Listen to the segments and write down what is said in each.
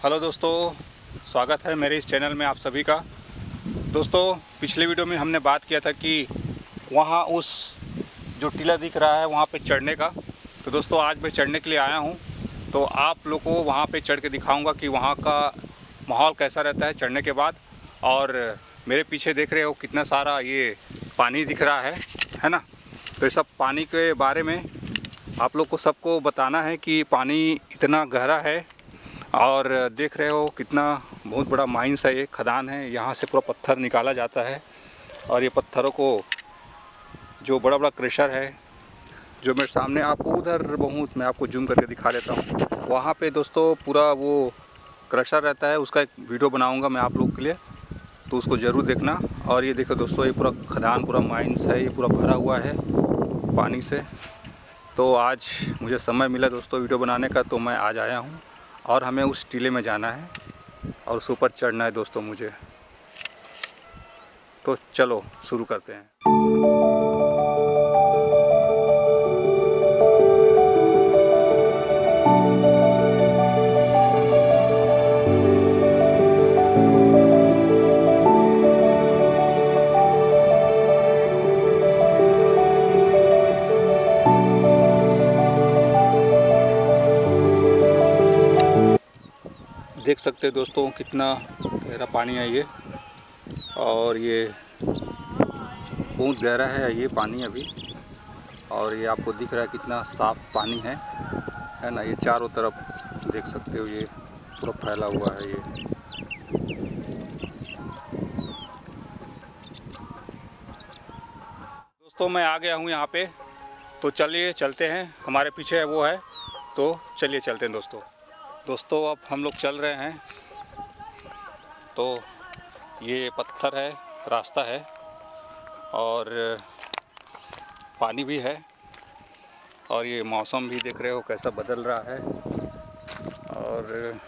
Hello दोस्तों, स्वागत है मेरे इस चैनल में आप सभी का। दोस्तों, पिछले वीडियो में हमने बात किया था कि वहाँ उस जो टीला दिख रहा है वहाँ पे चढ़ने का। तो दोस्तों, आज मैं चढ़ने के लिए आया हूँ। तो आप लोग को वहाँ पे चढ़ के दिखाऊंगा कि वहाँ का माहौल कैसा रहता है चढ़ने के बाद। और मेरे पीछे देख रहे हो कितना सारा ये पानी दिख रहा है ना। तो ये सब पानी के बारे में आप लोग को सबको बताना है कि पानी इतना गहरा है। और देख रहे हो कितना बहुत बड़ा माइंस है, ये खदान है। यहाँ से पूरा पत्थर निकाला जाता है और ये पत्थरों को जो बड़ा बड़ा क्रशर है जो मेरे सामने आपको उधर बहुत मैं आपको जूम करके दिखा लेता हूँ। वहाँ पे दोस्तों पूरा वो क्रशर रहता है, उसका एक वीडियो बनाऊँगा मैं आप लोग के लिए, तो उसको ज़रूर देखना। और ये देखो दोस्तों, ये पूरा खदान पूरा माइंस है, ये पूरा भरा हुआ है पानी से। तो आज मुझे समय मिला दोस्तों वीडियो बनाने का, तो मैं आज आया हूँ और हमें उस टीले में जाना है और उस ऊपर चढ़ना है दोस्तों मुझे। तो चलो शुरू करते हैं। देख सकते हैं दोस्तों कितना गहरा पानी है ये, और ये बहुत गहरा है ये पानी अभी। और ये आपको दिख रहा है कितना साफ पानी है ना। ये चारों तरफ देख सकते हो, ये पूरा फैला हुआ है ये। दोस्तों, मैं आ गया हूँ यहाँ पे, तो चलिए चलते हैं। हमारे पीछे वो है, तो चलिए चलते हैं दोस्तों अब हम लोग चल रहे हैं। तो ये पत्थर है, रास्ता है और पानी भी है। और ये मौसम भी देख रहे हो कैसा बदल रहा है। और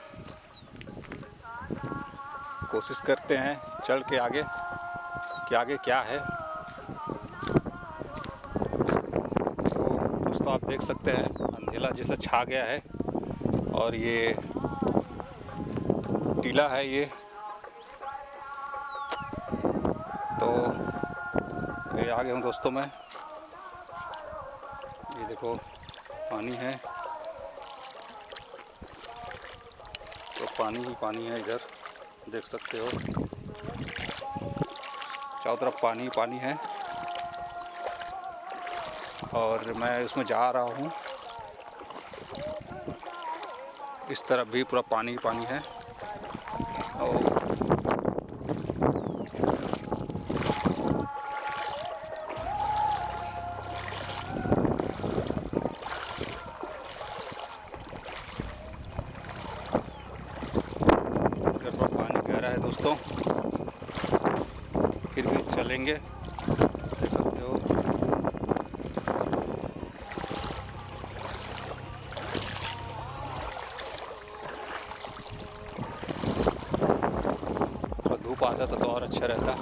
कोशिश करते हैं चल के आगे कि आगे क्या है। तो दोस्तों, आप देख सकते हैं अंधेला जैसा छा गया है और ये टीला है ये। तो ये आ गया हूँ दोस्तों मैं। ये देखो पानी है, तो पानी ही पानी है इधर, देख सकते हो चारों तरफ पानी ही पानी है। और मैं इसमें जा रहा हूँ, इस तरफ भी पूरा पानी ही पानी है। और पानी गहरा है दोस्तों, फिर भी चलेंगे, देख सकते हो। थोड़ा धूप आता तो और अच्छा रहता।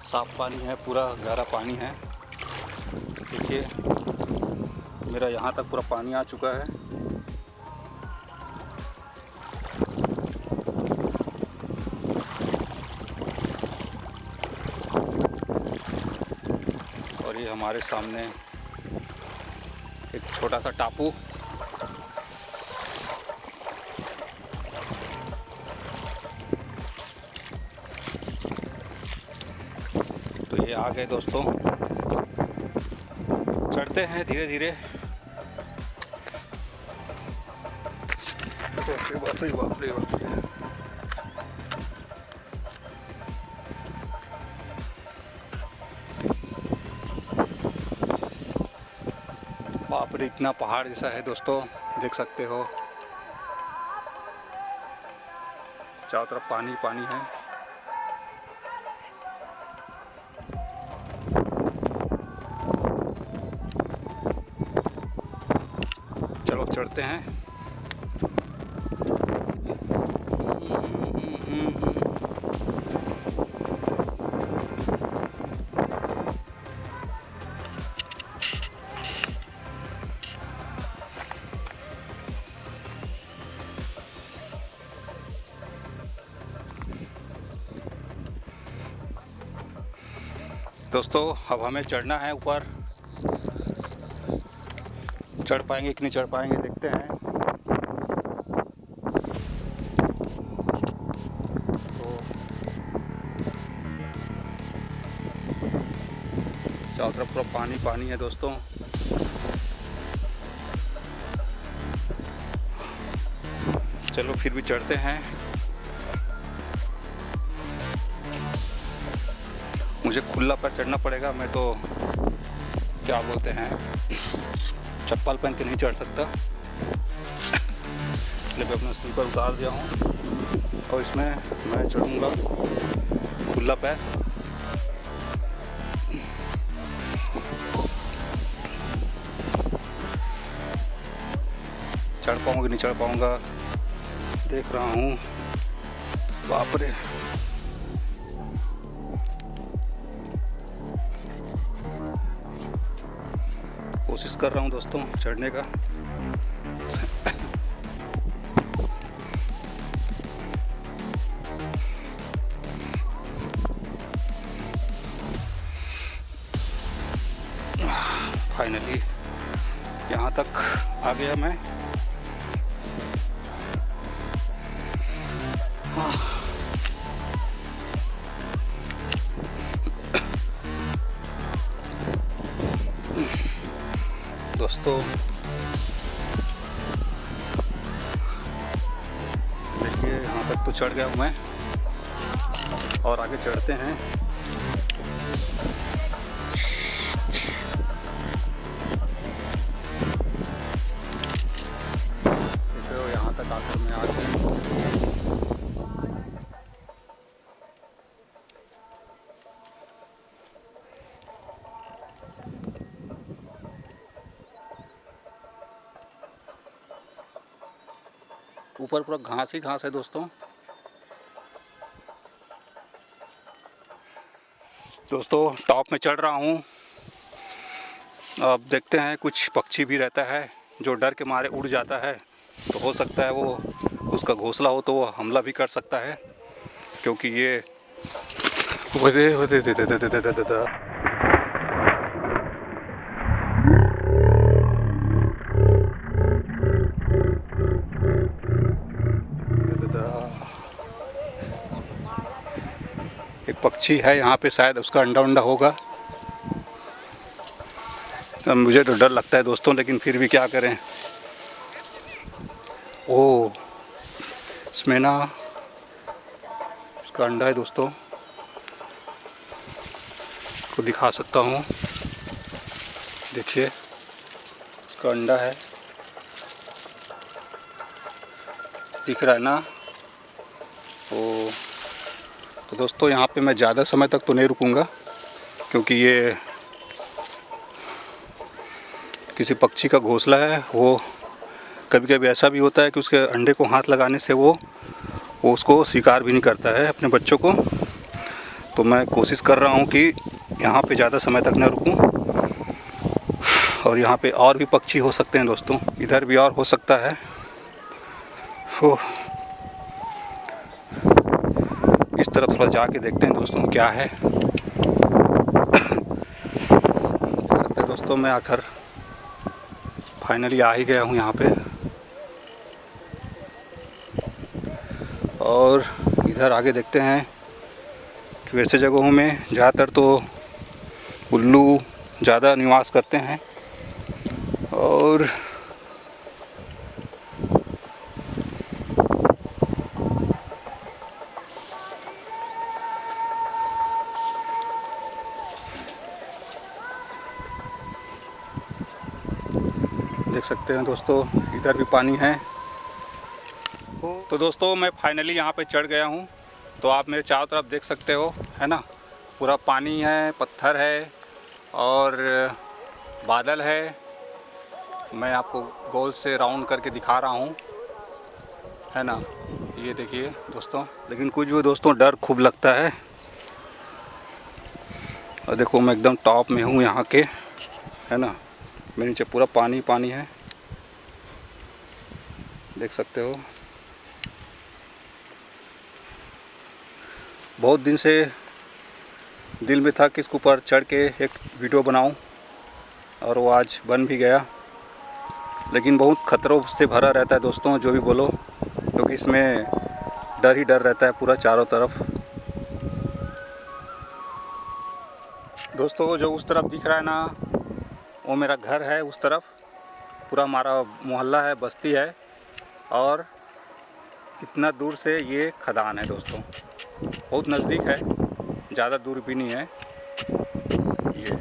साफ पानी है, पूरा गहरा पानी है। देखिए मेरा यहाँ तक पूरा पानी आ चुका है। और ये हमारे सामने एक छोटा सा टापू। तो ये आ गए दोस्तों, चढ़ते हैं धीरे धीरे। बाप रे बाप रे बाप रे। बाप रे, इतना पहाड़ जैसा है दोस्तों, देख सकते हो चारों तरफ पानी पानी है। चलो चढ़ते हैं। दोस्तों अब हमें चढ़ना है ऊपर। चढ़ पाएंगे कि नहीं चढ़ पाएंगे देखते हैं। तो चारों तरफ पूरा पानी पानी है दोस्तों। चलो फिर भी चढ़ते हैं। मुझे खुला पैर चढ़ना पड़ेगा, मैं तो क्या बोलते हैं चप्पल पहन के नहीं चढ़ सकता, इसलिए मैं अपना स्लीपर उतार दिया हूँ और इसमें मैं चढ़ूँगा खुला पैर। चढ़ पाऊँगा कि नहीं चढ़ पाऊँगा देख रहा हूँ। बाप रे, कोशिश कर रहा हूँ दोस्तों चढ़ने का। फाइनली यहाँ तक आ गया मैं। दोस्तों देखिए यहाँ तक तो चढ़ गया हूँ मैं और आगे चढ़ते हैं। देखो यहाँ तक आकर मैं आ गया। ऊपर पूरा घास ही घास है दोस्तों। दोस्तों टॉप में चढ़ रहा हूँ। अब देखते हैं, कुछ पक्षी भी रहता है जो डर के मारे उड़ जाता है, तो हो सकता है वो उसका घोंसला हो तो वो हमला भी कर सकता है, क्योंकि ये एक पक्षी है यहाँ पे, शायद उसका अंडा उंडा होगा। मुझे तो डर लगता है दोस्तों, लेकिन फिर भी क्या करें। ओ इसमें ना उसका अंडा है दोस्तों, को दिखा सकता हूँ। देखिए उसका अंडा है, दिख रहा है ना। ओ तो दोस्तों यहाँ पे मैं ज़्यादा समय तक तो नहीं रुकूंगा, क्योंकि ये किसी पक्षी का घोंसला है। वो कभी कभी ऐसा भी होता है कि उसके अंडे को हाथ लगाने से वो उसको शिकार भी नहीं करता है अपने बच्चों को। तो मैं कोशिश कर रहा हूँ कि यहाँ पे ज़्यादा समय तक न रुकूँ। और यहाँ पे और भी पक्षी हो सकते हैं दोस्तों, इधर भी और हो सकता है। हो इस तरफ थोड़ा जाके देखते हैं दोस्तों क्या है। देख सकते हैं दोस्तों, मैं आकर फाइनली आ ही गया हूँ यहाँ पे। और इधर आगे देखते हैं कि वैसे जगहों में ज़्यादातर तो उल्लू ज़्यादा निवास करते हैं। और देख सकते हैं दोस्तों इधर भी पानी है। तो दोस्तों मैं फाइनली यहाँ पे चढ़ गया हूँ। तो आप मेरे चारों तरफ देख सकते हो, है ना, पूरा पानी है, पत्थर है और बादल है। मैं आपको गोल से राउंड करके दिखा रहा हूँ, है ना, ये देखिए दोस्तों। लेकिन कुछ भी दोस्तों डर खूब लगता है। और देखो मैं एकदम टॉप में हूँ यहाँ के, है ना, मेरे नीचे पूरा पानी पानी है, देख सकते हो। बहुत दिन से दिल में था कि इसके ऊपर चढ़ के एक वीडियो बनाऊं, और वो आज बन भी गया। लेकिन बहुत खतरों से भरा रहता है दोस्तों, जो भी बोलो, क्योंकि इसमें डर ही डर रहता है पूरा चारों तरफ। दोस्तों जो उस तरफ दिख रहा है ना, वो मेरा घर है। उस तरफ पूरा हमारा मोहल्ला है, बस्ती है, और इतना दूर से ये खदान है दोस्तों। बहुत नज़दीक है, ज़्यादा दूर भी नहीं है ये।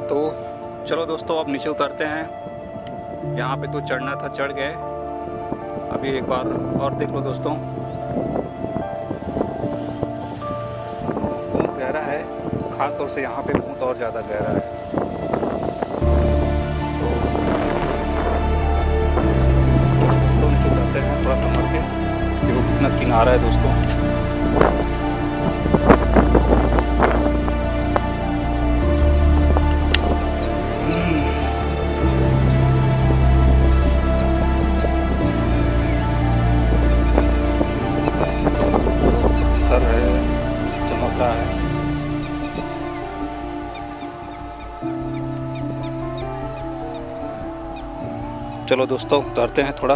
तो चलो दोस्तों अब नीचे उतरते हैं। यहाँ पे तो चढ़ना था, चढ़ गए। अभी एक बार और देख लो दोस्तों, बहुत गहरा है, खास तौर से यहाँ पे बहुत और ज़्यादा गहरा है। दोस्तों नीचे उतरते हैं थोड़ा संभल के। देखो कितना किनारा है दोस्तों। पत्थर है, चमक रहा है। चलो दोस्तों उतरते हैं थोड़ा।